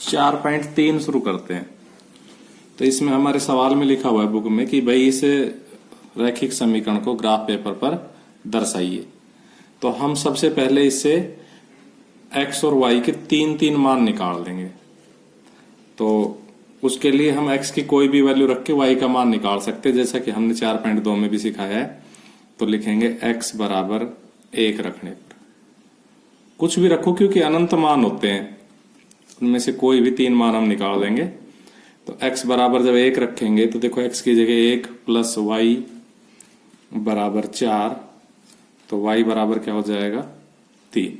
4.3 शुरू करते हैं। तो इसमें हमारे सवाल में लिखा हुआ है बुक में कि भाई इस रैखिक समीकरण को ग्राफ पेपर पर दर्शाइए। तो हम सबसे पहले इससे x और y के तीन तीन मान निकाल देंगे। तो उसके लिए हम x की कोई भी वैल्यू रख के y का मान निकाल सकते हैं, जैसा कि हमने 4.2 में भी सिखाया है। तो लिखेंगे x बराबर 1 रखने पर, कुछ भी रखो क्योंकि अनंत मान होते हैं, उनमें से कोई भी तीन मान हम निकाल देंगे। तो x बराबर जब 1 रखेंगे तो देखो x की जगह 1 प्लस y बराबर 4, तो y बराबर क्या हो जाएगा 3।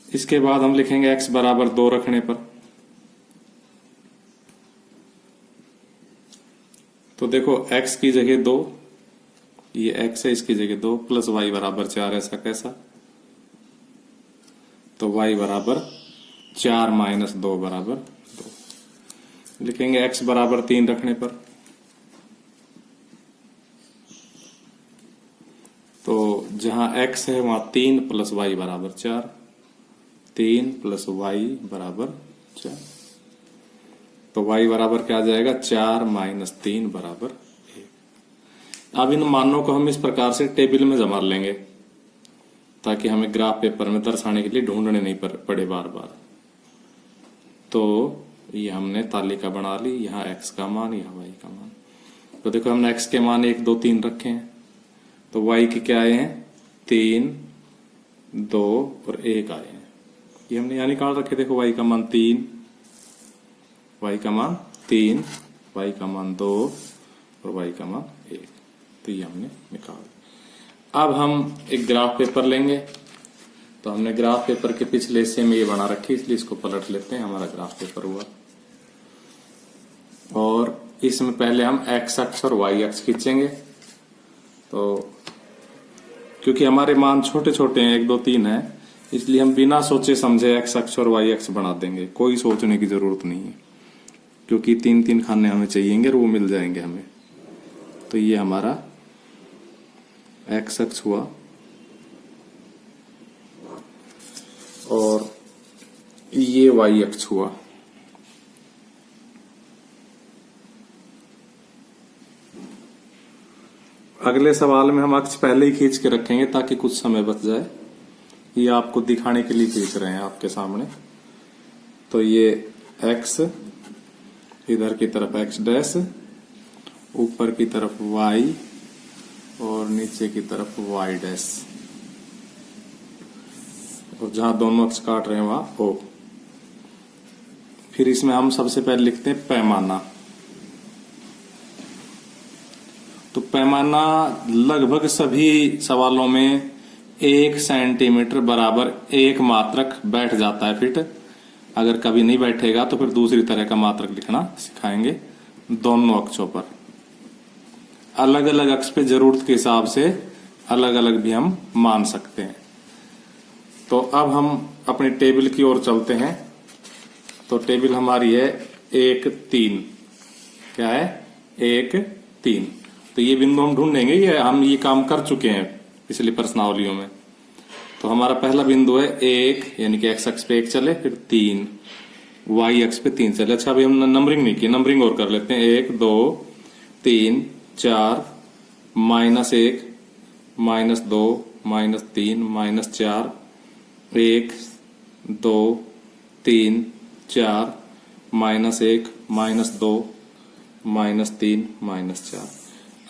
इसके बाद हम लिखेंगे x बराबर 2 रखने पर, तो देखो x की जगह 2, ये x है, इसकी जगह 2 प्लस y बराबर 4, ऐसा कैसा? तो y बराबर 4 माइनस 2 बराबर 2। लिखेंगे x बराबर 3 रखने पर, तो जहां x है वहां 3 प्लस y बराबर 4, 3 प्लस y बराबर 4। तो y बराबर क्या आ जाएगा 4 माइनस 3 बराबर 1। अब इन मानों को हम इस प्रकार से टेबल में जमा लेंगे ताकि हमें ग्राफ पेपर में दर्शाने के लिए ढूंढने नहीं पड़े बार बार। तो ये हमने तालिका बना ली, यहाँ x का मान, यहाँ y का मान। तो देखो हमने x के मान 1 2 3 रखे हैं, तो y के क्या आए हैं 3 2 और 1 आए हैं। ये हमने यहाँ निकाल रखे, देखो y का मान 3, y का मान 3, y का मान 2 और y का मान 1। तो ये हमने निकाल। अब हम एक ग्राफ पेपर लेंगे। तो हमने ग्राफ पेपर के पिछले हिस्से में ये बना रखी, इसलिए इसको पलट लेते हैं, हमारा ग्राफ पेपर हुआ। और इसमें पहले हम x अक्ष और y अक्ष खींचेंगे। तो क्योंकि हमारे मान छोटे छोटे हैं, 1 2 3 है, इसलिए हम बिना सोचे समझे x अक्ष और y अक्ष बना देंगे। कोई सोचने की जरूरत नहीं है, क्योंकि 3 3 खाने हमें चाहिएंगे और वो मिल जाएंगे हमें। तो ये हमारा x अक्ष हुआ और ये y अक्ष हुआ। अगले सवाल में हम अक्ष पहले ही खींच के रखेंगे ताकि कुछ समय बच जाए। ये आपको दिखाने के लिए खींच रहे हैं आपके सामने। तो ये x, इधर की तरफ x डैश, ऊपर की तरफ y और नीचे की तरफ y डैश, और जहां दोनों अक्ष काट रहे हैं वहां o। फिर इसमें हम सबसे पहले लिखते हैं पैमाना। तो पैमाना लगभग सभी सवालों में 1 सेंटीमीटर बराबर 1 मात्रक बैठ जाता है फिट। अगर कभी नहीं बैठेगा तो फिर दूसरी तरह का मात्रक लिखना सिखाएंगे। दोनों अक्षों पर अलग अलग अक्ष पे जरूरत के हिसाब से अलग अलग भी हम मान सकते हैं। तो अब हम अपनी टेबल की ओर चलते हैं। तो टेबल हमारी है 1 3, क्या है 1 3। तो ये बिंदु हम ढूंढेंगे, ये हम ये काम कर चुके हैं पिछली प्रश्नावलियों में। तो हमारा पहला बिंदु है 1, यानी कि x अक्ष पे 1 चले, फिर 3, y अक्ष पे 3 चले। अच्छा अभी हम नंबरिंग नहीं की, नंबरिंग और कर लेते हैं। 1 2 3 4 -1 -2 -3 -4 1 2 3 4 -1 -2 -3 -4।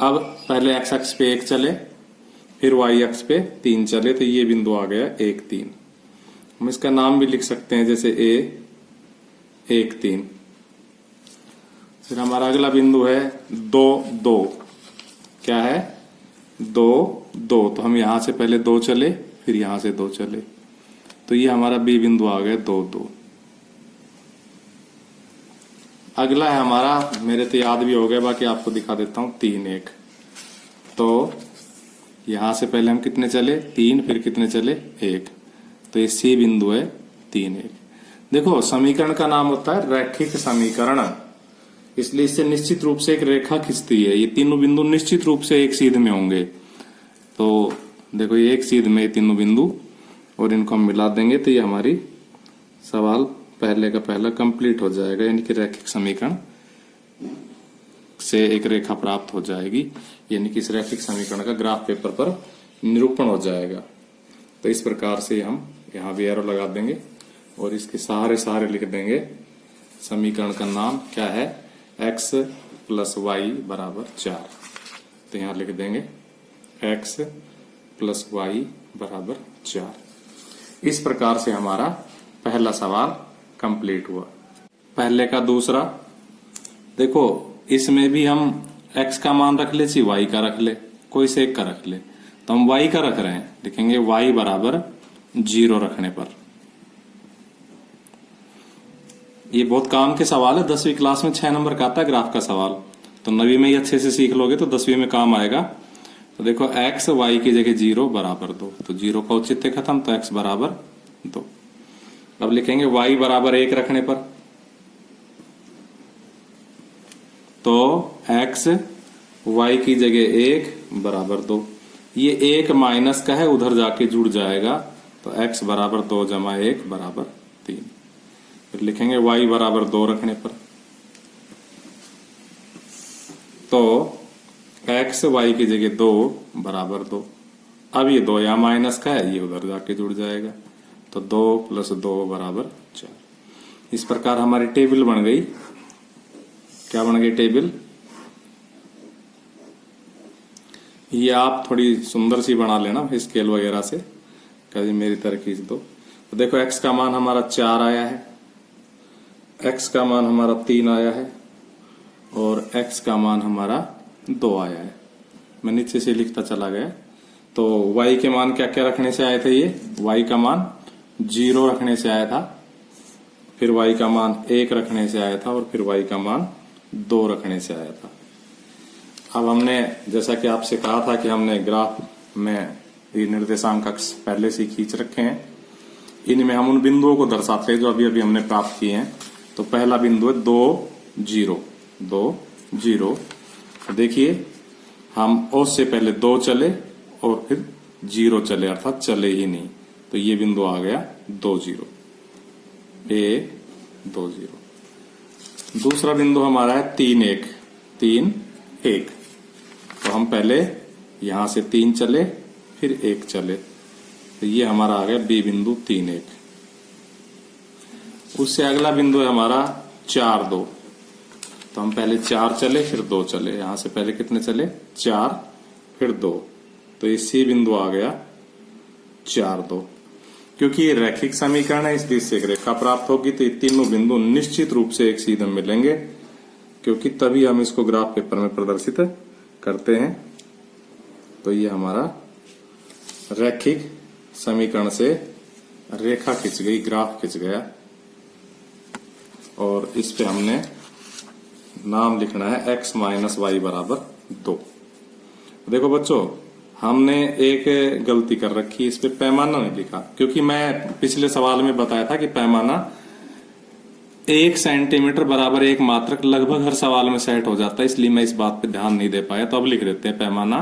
अब पहले x अक्ष पे 1 चले, फिर y अक्ष पे 3 चले, तो ये बिंदु आ गया 1 3। हम इसका नाम भी लिख सकते हैं, जैसे a 1 3। फिर हमारा अगला बिंदु है 2 2, क्या है 2 2। तो हम यहां से पहले 2 चले, फिर यहां से 2 चले, तो ये हमारा बी बिंदु आ गया 2 2। अगला है हमारा, मेरे तो याद भी हो गया, बाकी आपको दिखा देता हूं, 3 1। तो यहां से पहले हम कितने चले 3, फिर कितने चले 1, तो ये सी बिंदु है 3 1। देखो समीकरण का नाम होता है रैखिक समीकरण, इसलिए इससे निश्चित रूप से एक रेखा खिंचती है। ये तीनों बिंदु निश्चित रूप से एक सीध में होंगे। तो देखो ये एक सीध में तीनों बिंदु, और इनको हम मिला देंगे तो ये हमारी सवाल पहले का पहला कंप्लीट हो जाएगा, यानी कि रैखिक समीकरण से एक रेखा प्राप्त हो जाएगी, यानी कि इस रैखिक समीकरण का ग्राफ पेपर पर निरूपण हो जाएगा। तो इस प्रकार से हम यहाँ भी एरो लगा देंगे और इसके सहारे लिख देंगे। समीकरण का नाम क्या है? x प्लस वाई बराबर 4। तो यहाँ लिख देंगे x प्लस वाई बराबर 4। इस प्रकार से हमारा पहला सवाल कंप्लीट हुआ। पहले का दूसरा देखो, इसमें भी हम x का मान रख ले चाहे y का रख ले, कोई से एक का रख ले। तो हम y का रख रहे हैं, लिखेंगे y बराबर 0 रखने पर। ये बहुत काम के सवाल है, 10वीं क्लास में 6 नंबर का आता है ग्राफ का सवाल। तो 9वीं में ही अच्छे से सीख लोगे तो 10वीं में काम आएगा। तो देखो x y की जगह 0 बराबर 2, तो 0 का औचित्य खत्म, तो x बराबर 2। अब लिखेंगे y बराबर 1 रखने पर, तो x y की जगह 1 बराबर 2। ये 1 माइनस का है, उधर जाके जुड़ जाएगा, तो x बराबर 2 जमा 1 बराबर 3। फिर लिखेंगे y बराबर 2 रखने पर, तो x y की जगह 2 बराबर 2। अब ये 2 यहाँ माइनस का है, ये उधर जाके जुड़ जाएगा, तो 2 प्लस 2 बराबर 4। इस प्रकार हमारी टेबल बन गई। क्या बन गई टेबल? ये आप थोड़ी सुंदर सी बना लेना स्केल वगैरह से, कभी मेरी तरह खींच दो। तो देखो x का मान हमारा 4 आया है, x का मान हमारा 3 आया है और x का मान हमारा 2 आया है। मैं नीचे से लिखता चला गया। तो y के मान क्या क्या रखने से आए थे? ये y का मान 0 रखने से आया था, फिर y का मान 1 रखने से आया था और फिर y का मान 2 रखने से आया था। अब हमने जैसा कि आपसे कहा था कि हमने ग्राफ में ये निर्देशांक अक्ष पहले से खींच रखे हैं, इनमें हम उन बिंदुओं को दर्शाते हैं जो अभी अभी हमने प्राप्त किए हैं। तो पहला बिंदु है 2 0 2 0। देखिए हम ओस से पहले 2 चले और फिर 0 चले, अर्थात चले ही नहीं, तो ये बिंदु आ गया 2 0 1 2 0। दूसरा बिंदु हमारा है 3 1 3 1। तो हम पहले यहां से 3 चले फिर 1 चले, तो ये हमारा आ गया बी बिंदु 3 1। उससे अगला बिंदु है हमारा 4 2। तो हम पहले 4 चले फिर 2 चले, यहां से पहले कितने चले? 4 फिर 2, तो ये सी बिंदु आ गया 4 2। क्योंकि ये रैखिक समीकरण है इसलिए इससे एक रेखा प्राप्त होगी, तो ये तीनों बिंदु निश्चित रूप से एक सीधे मिलेंगे, क्योंकि तभी हम इसको ग्राफ पेपर में प्रदर्शित करते हैं। तो ये हमारा रैखिक समीकरण से रेखा खिंच गई, ग्राफ खिंच गया, और इस पे हमने नाम लिखना है x माइनस वाई बराबर 2। देखो बच्चों, हमने एक गलती कर रखी, इस पे पैमाना नहीं लिखा, क्योंकि मैं पिछले सवाल में बताया था कि पैमाना 1 सेंटीमीटर बराबर 1 मात्रक लगभग हर सवाल में सेट हो जाता है, इसलिए मैं इस बात पे ध्यान नहीं दे पाया। तो अब लिख देते हैं पैमाना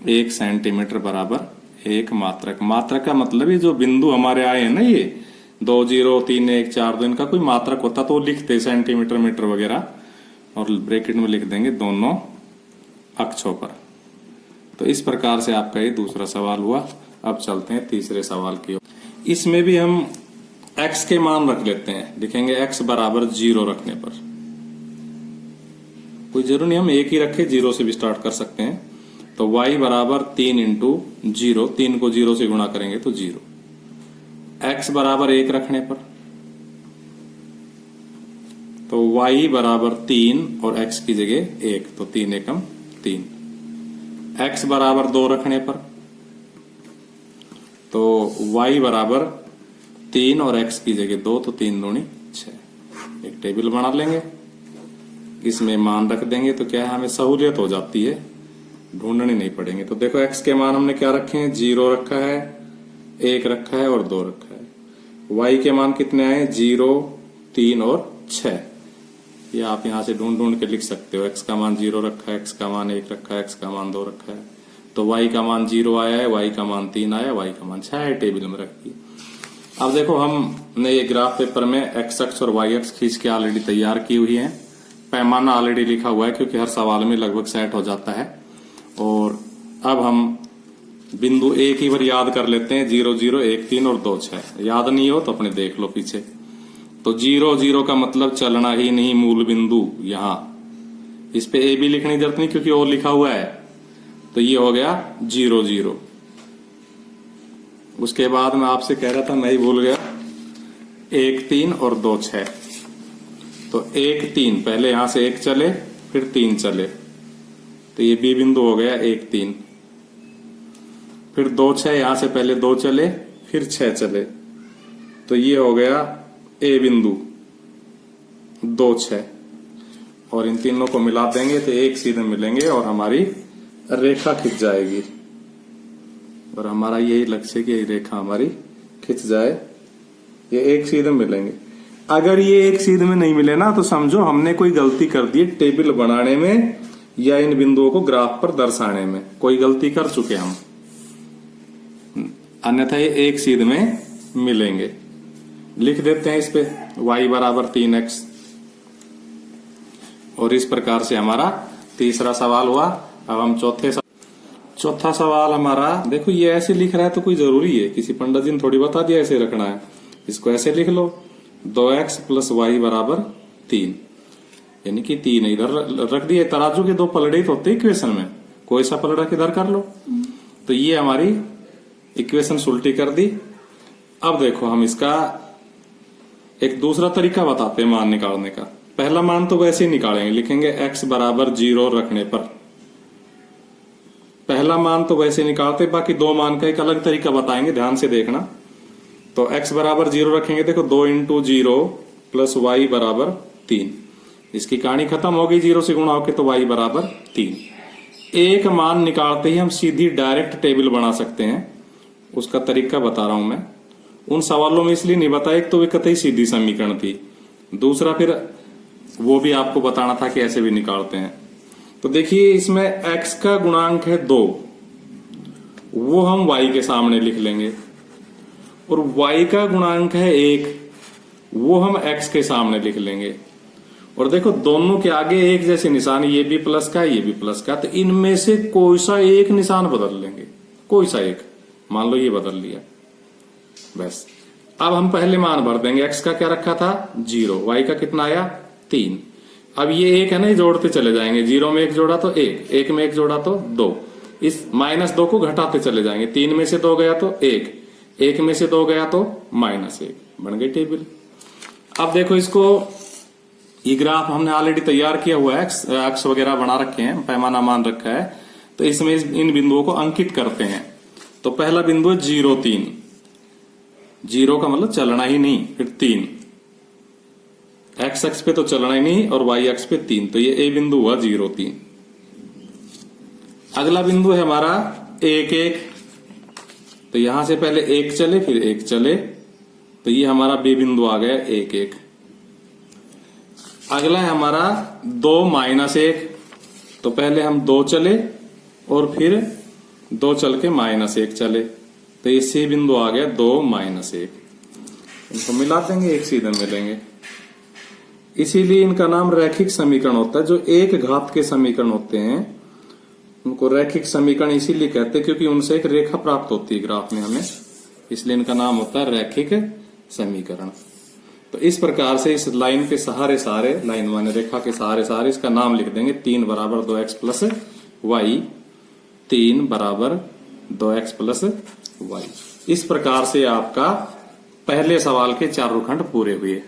1 सेंटीमीटर बराबर 1 मात्रक। मात्रक का मतलब ये जो बिंदु हमारे आए हैं ना, ये 2 0 3 1 4 2, इनका कोई मात्रक होता तो वो लिखते सेंटीमीटर मीटर वगैरह, और ब्रैकेट में लिख देंगे दोनों अक्षों पर। तो इस प्रकार से आपका ये दूसरा सवाल हुआ। अब चलते हैं तीसरे सवाल की ओर। इसमें भी हम x के मान रख लेते हैं, लिखेंगे x बराबर 0 रखने पर। कोई जरूर नहीं हम एक ही रखे, 0 से भी स्टार्ट कर सकते हैं। तो y बराबर 3 इंटू 0, 3 को 0 से गुणा करेंगे तो 0। x बराबर 1 रखने पर, तो y बराबर 3 और x की जगह 1, तो 3 एकम 3। x बराबर 2 रखने पर, तो y बराबर 3 और x की जगह 2, तो 3 दूनी 6। एक टेबल बना लेंगे, इसमें मान रख देंगे, तो क्या है हमें सहूलियत हो जाती है, ढूंढने नहीं पड़ेंगे। तो देखो x के मान हमने क्या रखे हैं? 0 रखा है, 1 रखा है और 2 रखा है। y के मान कितने आए? 0 3 और 6। ये आप यहां से ढूंढ ढूंढ के लिख सकते हो। x का मान 0 रखा है, x का मान 1 रखा है, x का मान 2 रखा है, तो y का मान 0 आया है, y का मान 3 आया, y का मान 6 है, टेबल में रखिए। अब देखो हमने ये ग्राफ पेपर में एक्स अक्ष और वाई अक्ष खींच के ऑलरेडी तैयार की हुई है। पैमाना ऑलरेडी लिखा हुआ है क्योंकि हर सवाल में लगभग सेट हो जाता है। और अब हम बिंदु ए की बार याद कर लेते हैं, 0 0 1 3 और 2 6। याद नहीं हो तो अपने देख लो पीछे। तो 0 0 का मतलब चलना ही नहीं, मूल बिंदु यहां। इस पे ए भी लिखने की जरूरत नहीं क्योंकि और लिखा हुआ है। तो ये हो गया 0 0। उसके बाद मैं आपसे कह रहा था, मैं ही भूल गया, 1 3 और 2 6। तो 1 3 पहले यहां से 1 चले फिर 3 चले, तो ये बी बिंदु हो गया 1 3। फिर 2 6 यहां से पहले 2 चले फिर 6 चले, तो ये हो गया ए बिंदु 2 6। और इन तीनों को मिला देंगे तो एक सीधे मिलेंगे और हमारी रेखा खिंच जाएगी। और हमारा यही लक्ष्य है कि ये रेखा हमारी खिंच जाए, ये एक सीधे मिलेंगे। अगर ये एक सीधे में नहीं मिले ना तो समझो हमने कोई गलती कर दी टेबल बनाने में या इन बिंदुओं को ग्राफ पर दर्शाने में, कोई गलती कर चुके हम, अन्यथा ये एक सीधे में मिलेंगे। लिख देते हैं इस पे y बराबर 3x। और इस प्रकार से हमारा तीसरा सवाल हुआ। अब हम चौथा सवाल हमारा, देखो ये ऐसे लिख रहा है तो कोई जरूरी है, किसी पंडित जी ने थोड़ी बता दिया ऐसे रखना है। इसको ऐसे लिख लो, 2x प्लस वाई बराबर 3, यानी कि 3 इधर रख दिए। तराजू के 2 पलड़े ही तो होते इक्वेशन में, कोई सा पलड़ा किधर कर लो। तो ये हमारी इक्वेशन उल्टी कर दी। अब देखो हम इसका एक दूसरा तरीका बताते हैं मान निकालने का। पहला मान तो वैसे ही निकालेंगे, लिखेंगे x बराबर 0 रखने पर। पहला मान तो वैसे निकालते, बाकी 2 मान का एक अलग तरीका बताएंगे, ध्यान से देखना। तो x बराबर 0 रखेंगे, देखो 2 इंटू 0 प्लस वाई बराबर 3। इसकी कहानी खत्म हो गई, 0 से गुणा होके तो y बराबर 3। एक मान निकालते ही हम सीधी डायरेक्ट टेबल बना सकते हैं, उसका तरीका बता रहा हूं मैं। उन सवालों में इसलिए नहीं बताया, एक तो वे कतई सीधी समीकरण थी, दूसरा फिर वो भी आपको बताना था कि ऐसे भी निकालते हैं। तो देखिए इसमें x का गुणांक है 2, वो हम y के सामने लिख लेंगे। और y का गुणांक है 1, वो हम x के सामने लिख लेंगे। और देखो दोनों के आगे एक जैसे निशान, ये भी प्लस का ये भी प्लस का, तो इनमें से कोई सा एक निशान बदल लेंगे, कोई सा एक। मान लो ये बदल लिया, बस। अब हम पहले मान भर देंगे। x का क्या रखा था 0, y का कितना आया 3। अब ये 1 है ना, ये जोड़ते चले जाएंगे, 0 में 1 जोड़ा तो 1, 1 में 1 जोड़ा तो 2, इस -2 को घटाते चले जाएंगे। 3 में से 2 गया तो 1, 1 में से 2 गया तो -1, बन गई टेबल। अब देखो इसको, ये ग्राफ हमने ऑलरेडी तैयार किया हुआ है, अक्ष वगैरह बना रखे हैं, पैमाना मान रखा है। तो इसमें इन बिंदुओं को अंकित करते हैं। तो पहला बिंदु है 0 3, 0 का मतलब चलना ही नहीं, फिर 3, x अक्ष पे तो चलना ही नहीं और y अक्ष पे 3, तो ये a बिंदु हुआ 0 3। अगला बिंदु है हमारा 1 1, तो यहां से पहले 1 चले फिर 1 चले, तो ये हमारा b बिंदु आ गया 1 1। अगला है हमारा 2 -1, तो पहले हम 2 चले और फिर 2 चल के -1 चले, तो ये c बिंदु आ गया 2 -1। इनको मिला देंगे, एक सीधे मिलेंगे। इसीलिए इनका नाम रैखिक समीकरण होता है। जो एक घात के समीकरण होते हैं उनको रैखिक समीकरण इसीलिए कहते हैं क्योंकि उनसे एक रेखा प्राप्त होती है ग्राफ में हमें, इसलिए इनका नाम होता है रैखिक समीकरण। तो इस प्रकार से इस लाइन के सहारे सहारे, लाइन माने रेखा के सहारे सहारे, इसका नाम लिख देंगे 3 बराबर 2x प्लस वाई, 3 बराबर 2x प्लस वाई। इस प्रकार से आपका पहले सवाल के 4 खंड पूरे हुए।